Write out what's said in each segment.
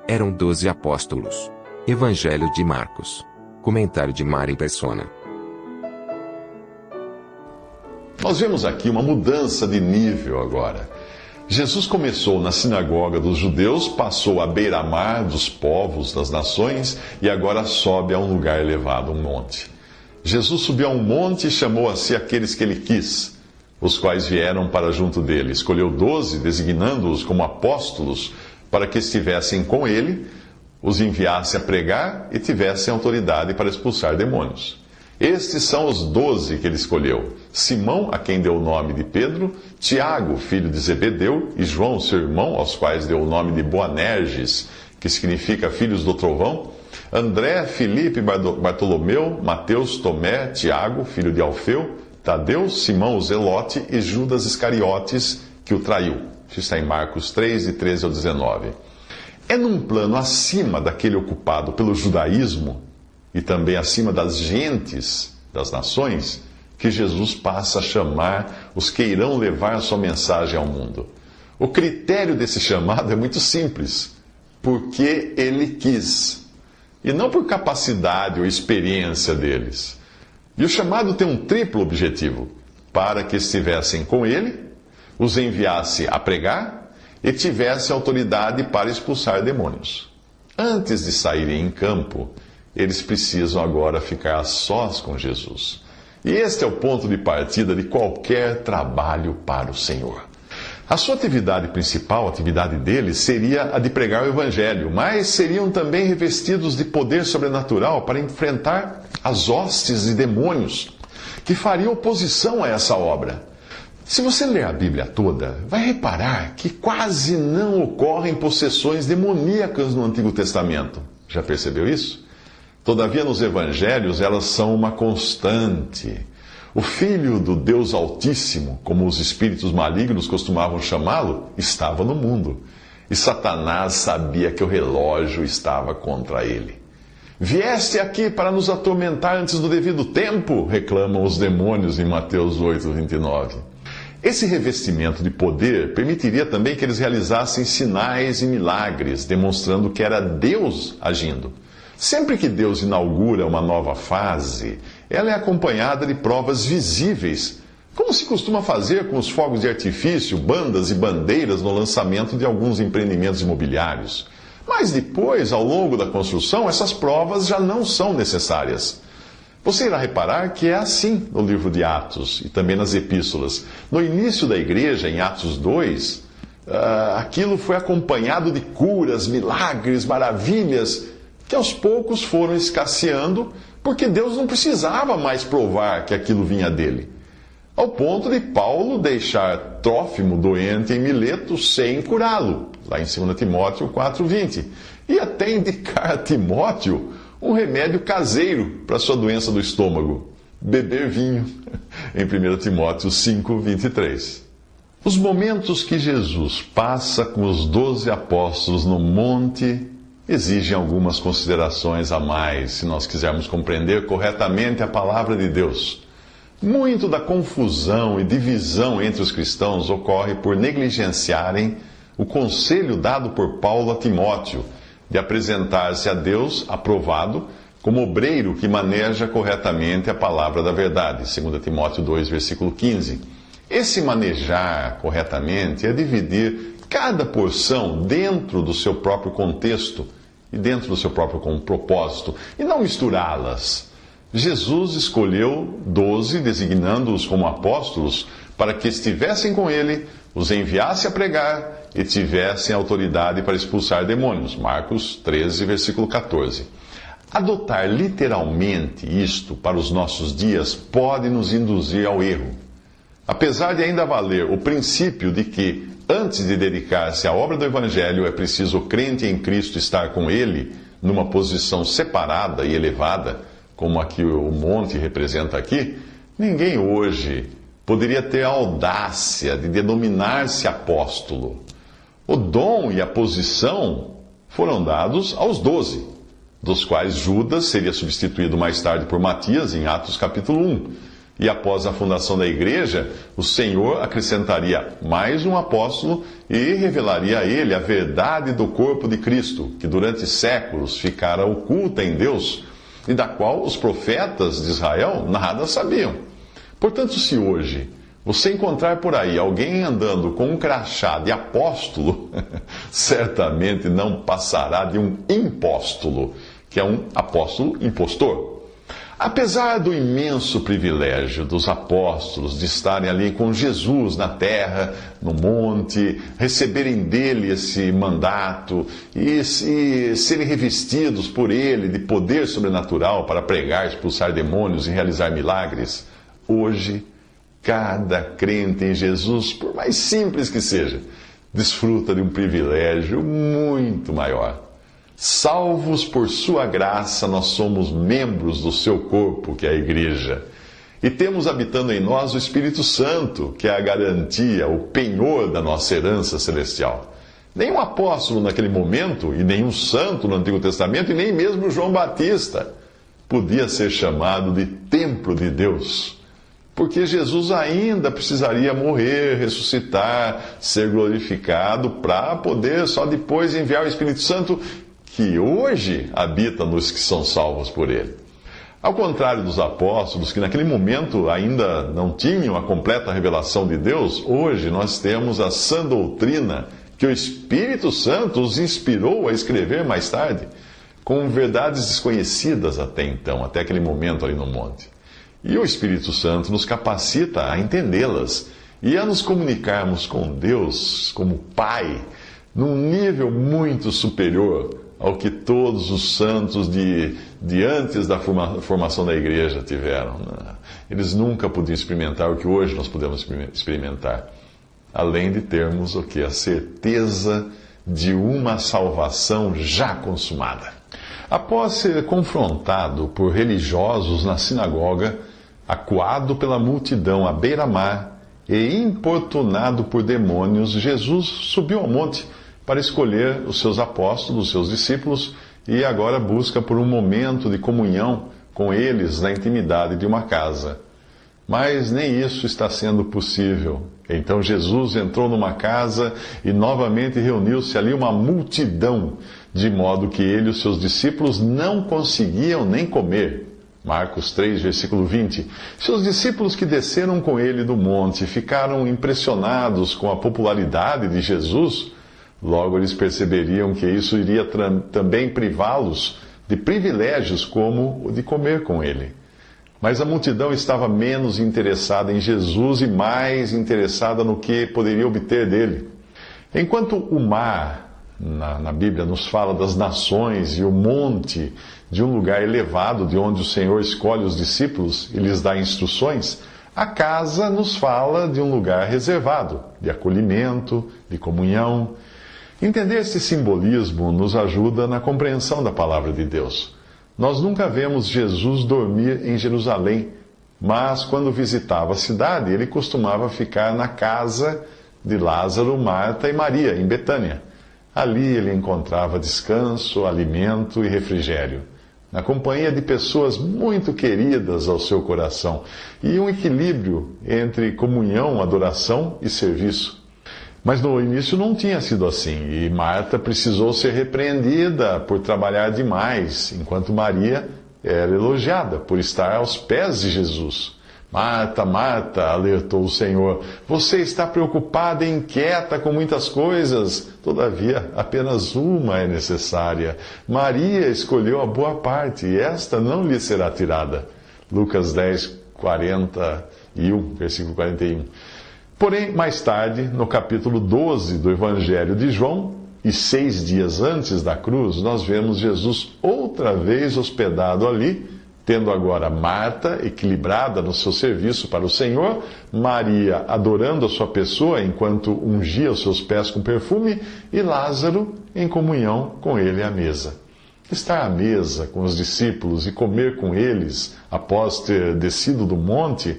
Eram 12 apóstolos. Evangelho de Marcos. Comentário de Mari Persona. Nós vemos aqui uma mudança de nível agora. Jesus começou na sinagoga dos judeus, passou à beira-mar dos povos, das nações, e agora sobe a um lugar elevado, um monte. Jesus subiu a um monte e chamou a si aqueles que ele quis, os quais vieram para junto dele. Escolheu 12, designando-os como apóstolos, para que estivessem com ele, os enviasse a pregar e tivessem autoridade para expulsar demônios. Estes são os 12 que ele escolheu: Simão, a quem deu o nome de Pedro, Tiago, filho de Zebedeu, e João, seu irmão, aos quais deu o nome de Boanerges, que significa filhos do trovão, André, Filipe, Bartolomeu, Mateus, Tomé, Tiago, filho de Alfeu, Tadeu, Simão o Zelote e Judas Iscariotes, que o traiu. Isso está em Marcos 3, de 13 ao 19. É num plano acima daquele ocupado pelo judaísmo, e também acima das gentes, das nações, que Jesus passa a chamar os que irão levar a sua mensagem ao mundo. O critério desse chamado é muito simples: porque ele quis, e não por capacidade ou experiência deles. E o chamado tem um triplo objetivo: para que estivessem com ele, os enviasse a pregar e tivesse autoridade para expulsar demônios. Antes de saírem em campo, eles precisam agora ficar a sós com Jesus. E este é o ponto de partida de qualquer trabalho para o Senhor. A sua atividade principal, a atividade deles, seria a de pregar o Evangelho, mas seriam também revestidos de poder sobrenatural para enfrentar as hostes de demônios que fariam oposição a essa obra. Se você ler a Bíblia toda, vai reparar que quase não ocorrem possessões demoníacas no Antigo Testamento. Já percebeu isso? Todavia, nos evangelhos, elas são uma constante. O Filho do Deus Altíssimo, como os espíritos malignos costumavam chamá-lo, estava no mundo. E Satanás sabia que o relógio estava contra ele. Vieste aqui para nos atormentar antes do devido tempo, reclamam os demônios em Mateus 8, 29. Esse revestimento de poder permitiria também que eles realizassem sinais e milagres, demonstrando que era Deus agindo. Sempre que Deus inaugura uma nova fase, ela é acompanhada de provas visíveis, como se costuma fazer com os fogos de artifício, bandas e bandeiras no lançamento de alguns empreendimentos imobiliários. Mas depois, ao longo da construção, essas provas já não são necessárias. Você irá reparar que é assim no livro de Atos e também nas epístolas. No início da igreja, em Atos 2, aquilo foi acompanhado de curas, milagres, maravilhas, que aos poucos foram escasseando, porque Deus não precisava mais provar que aquilo vinha dele. Ao ponto de Paulo deixar Trófimo doente em Mileto sem curá-lo, lá em 2 Timóteo 4,20. E até indicar a Timóteo um remédio caseiro para sua doença do estômago: beber vinho, em 1 Timóteo 5,23. Os momentos que Jesus passa com os 12 apóstolos no monte exigem algumas considerações a mais, se nós quisermos compreender corretamente a palavra de Deus. Muito da confusão e divisão entre os cristãos ocorre por negligenciarem o conselho dado por Paulo a Timóteo, de apresentar-se a Deus aprovado como obreiro que maneja corretamente a palavra da verdade, 2 Timóteo 2, versículo 15. Esse manejar corretamente é dividir cada porção dentro do seu próprio contexto e dentro do seu próprio propósito, e não misturá-las. Jesus escolheu 12, designando-os como apóstolos, para que estivessem com ele, os enviasse a pregar e tivessem autoridade para expulsar demônios. Marcos 13, versículo 14. Adotar literalmente isto para os nossos dias pode nos induzir ao erro. Apesar de ainda valer o princípio de que, antes de dedicar-se à obra do Evangelho, é preciso o crente em Cristo estar com ele numa posição separada e elevada, como aqui o monte representa aqui, ninguém hoje poderia ter a audácia de denominar-se apóstolo. O dom e a posição foram dados aos 12, dos quais Judas seria substituído mais tarde por Matias, em Atos capítulo 1. E após a fundação da igreja, o Senhor acrescentaria mais um apóstolo e revelaria a ele a verdade do corpo de Cristo, que durante séculos ficara oculta em Deus e da qual os profetas de Israel nada sabiam. Portanto, se hoje você encontrar por aí alguém andando com um crachá de apóstolo, certamente não passará de um impóstolo, que é um apóstolo impostor. Apesar do imenso privilégio dos apóstolos de estarem ali com Jesus na terra, no monte, receberem dele esse mandato e serem revestidos por ele de poder sobrenatural para pregar, expulsar demônios e realizar milagres, hoje, cada crente em Jesus, por mais simples que seja, desfruta de um privilégio muito maior. Salvos por sua graça, nós somos membros do seu corpo, que é a igreja. E temos habitando em nós o Espírito Santo, que é a garantia, o penhor da nossa herança celestial. Nenhum apóstolo naquele momento, e nenhum santo no Antigo Testamento, e nem mesmo João Batista, podia ser chamado de templo de Deus. Porque Jesus ainda precisaria morrer, ressuscitar, ser glorificado, para poder só depois enviar o Espírito Santo, que hoje habita nos que são salvos por ele. Ao contrário dos apóstolos, que naquele momento ainda não tinham a completa revelação de Deus, hoje nós temos a sã doutrina que o Espírito Santo os inspirou a escrever mais tarde, com verdades desconhecidas até então, até aquele momento ali no monte. E o Espírito Santo nos capacita a entendê-las e a nos comunicarmos com Deus como Pai, num nível muito superior ao que todos os santos de antes da formação da igreja tiveram. Eles nunca podiam experimentar o que hoje nós podemos experimentar, além de termos o que? A certeza de uma salvação já consumada. Após ser confrontado por religiosos na sinagoga, acuado pela multidão à beira-mar e importunado por demônios, Jesus subiu ao monte para escolher os seus apóstolos, os seus discípulos, e agora busca por um momento de comunhão com eles na intimidade de uma casa. Mas nem isso está sendo possível. Então Jesus entrou numa casa e novamente reuniu-se ali uma multidão, de modo que ele e os seus discípulos não conseguiam nem comer. Marcos 3, versículo 20. Seus discípulos que desceram com ele do monte ficaram impressionados com a popularidade de Jesus. Logo eles perceberiam que isso iria também privá-los de privilégios como o de comer com ele. Mas a multidão estava menos interessada em Jesus e mais interessada no que poderia obter dele. Enquanto o mar, na Bíblia, nos fala das nações e o monte de um lugar elevado de onde o Senhor escolhe os discípulos e lhes dá instruções, a casa nos fala de um lugar reservado, de acolhimento, de comunhão. Entender esse simbolismo nos ajuda na compreensão da palavra de Deus. Nós nunca vemos Jesus dormir em Jerusalém, mas quando visitava a cidade, ele costumava ficar na casa de Lázaro, Marta e Maria, em Betânia. Ali ele encontrava descanso, alimento e refrigério, na companhia de pessoas muito queridas ao seu coração, e um equilíbrio entre comunhão, adoração e serviço. Mas no início não tinha sido assim, e Marta precisou ser repreendida por trabalhar demais, enquanto Maria era elogiada por estar aos pés de Jesus. Marta, Marta, alertou o Senhor, você está preocupada e inquieta com muitas coisas, todavia apenas uma é necessária. Maria escolheu a boa parte, e esta não lhe será tirada. Lucas 10, 41, versículo 41. Porém, mais tarde, no capítulo 12 do Evangelho de João, e 6 dias antes da cruz, nós vemos Jesus outra vez hospedado ali, tendo agora Marta equilibrada no seu serviço para o Senhor, Maria adorando a sua pessoa enquanto ungia os seus pés com perfume, e Lázaro em comunhão com ele à mesa. Estar à mesa com os discípulos e comer com eles após ter descido do monte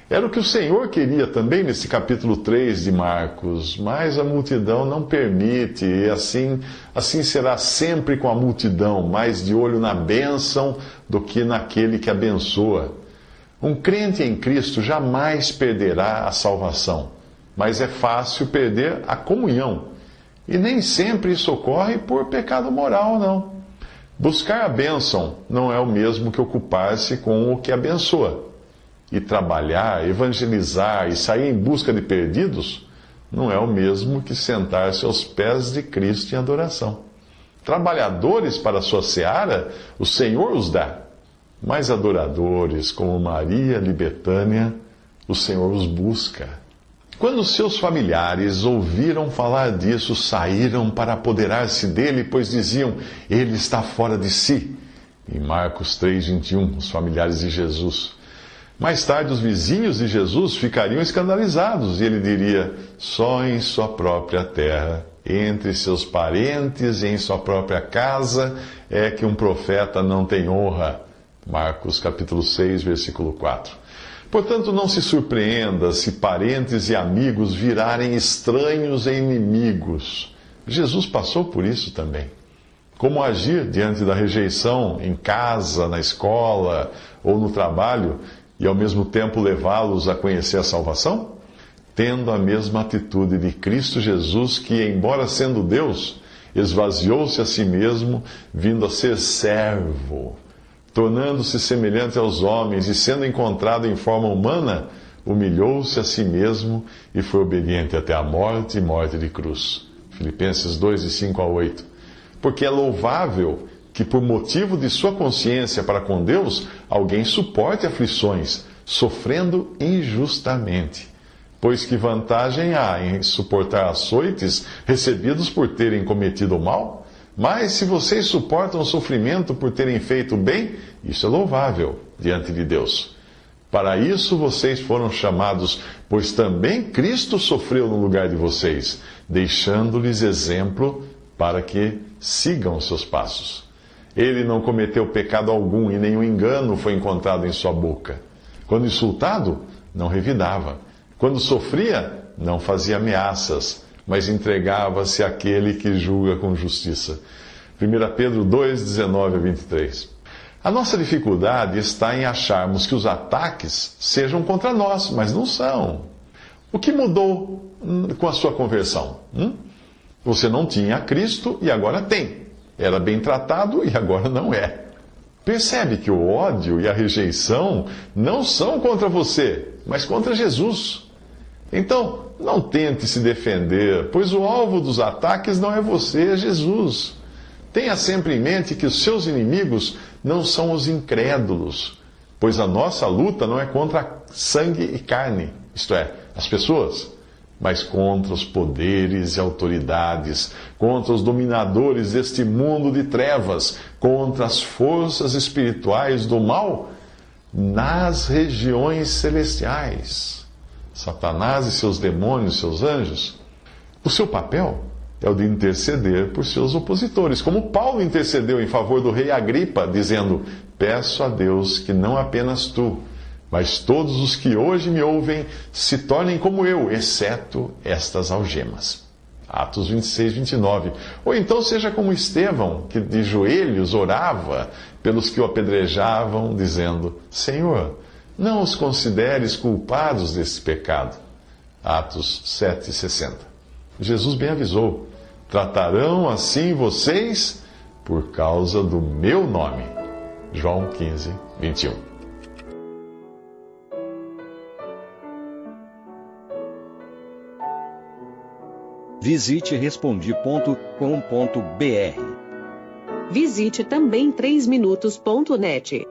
era o que o Senhor queria também nesse capítulo 3 de Marcos, mas a multidão não permite, e assim será sempre com a multidão, mais de olho na bênção do que naquele que abençoa. Um crente em Cristo jamais perderá a salvação, mas é fácil perder a comunhão. E nem sempre isso ocorre por pecado moral, não. Buscar a bênção não é o mesmo que ocupar-se com o que abençoa. E trabalhar, evangelizar e sair em busca de perdidos não é o mesmo que sentar-se aos pés de Cristo em adoração. Trabalhadores para a sua seara, o Senhor os dá. Mas adoradores como Maria de Betânia, o Senhor os busca. Quando seus familiares ouviram falar disso, saíram para apoderar-se dele, pois diziam, ele está fora de si. Em Marcos 3:21, os familiares de Jesus. Mais tarde, os vizinhos de Jesus ficariam escandalizados, e ele diria, só em sua própria terra, entre seus parentes e em sua própria casa, é que um profeta não tem honra. Marcos capítulo 6, versículo 4. Portanto, não se surpreenda se parentes e amigos virarem estranhos e inimigos. Jesus passou por isso também. Como agir diante da rejeição em casa, na escola ou no trabalho e ao mesmo tempo levá-los a conhecer a salvação? Tendo a mesma atitude de Cristo Jesus, que, embora sendo Deus, esvaziou-se a si mesmo, vindo a ser servo. Tornando-se semelhante aos homens e sendo encontrado em forma humana, humilhou-se a si mesmo e foi obediente até a morte e morte de cruz. Filipenses 2, de 5 a 8. Porque é louvável que, por motivo de sua consciência para com Deus, alguém suporte aflições, sofrendo injustamente. Pois que vantagem há em suportar açoites recebidos por terem cometido o mal? Mas se vocês suportam o sofrimento por terem feito o bem, isso é louvável diante de Deus. Para isso vocês foram chamados, pois também Cristo sofreu no lugar de vocês, deixando-lhes exemplo para que sigam seus passos. Ele não cometeu pecado algum e nenhum engano foi encontrado em sua boca. Quando insultado, não revidava. Quando sofria, não fazia ameaças, mas entregava-se àquele que julga com justiça. 1 Pedro 2, 19 a 23. A nossa dificuldade está em acharmos que os ataques sejam contra nós, mas não são. O que mudou com a sua conversão? Você não tinha Cristo e agora tem. Era bem tratado e agora não é. Percebe que o ódio e a rejeição não são contra você, mas contra Jesus. Então, não tente se defender, pois o alvo dos ataques não é você, é Jesus. Tenha sempre em mente que os seus inimigos não são os incrédulos, pois a nossa luta não é contra sangue e carne, isto é, as pessoas, mas contra os poderes e autoridades, contra os dominadores deste mundo de trevas, contra as forças espirituais do mal nas regiões celestiais. Satanás e seus demônios, seus anjos. O seu papel é o de interceder por seus opositores, como Paulo intercedeu em favor do rei Agripa, dizendo, peço a Deus que não apenas tu, mas todos os que hoje me ouvem se tornem como eu, exceto estas algemas. Atos 26, 29. Ou então seja como Estevão, que de joelhos orava pelos que o apedrejavam, dizendo, Senhor, não os consideres culpados desse pecado. Atos 7, 60. Jesus bem avisou, tratarão assim vocês por causa do meu nome. João 15, 21. Visite Respondi.com.br. Visite também 3minutos.net.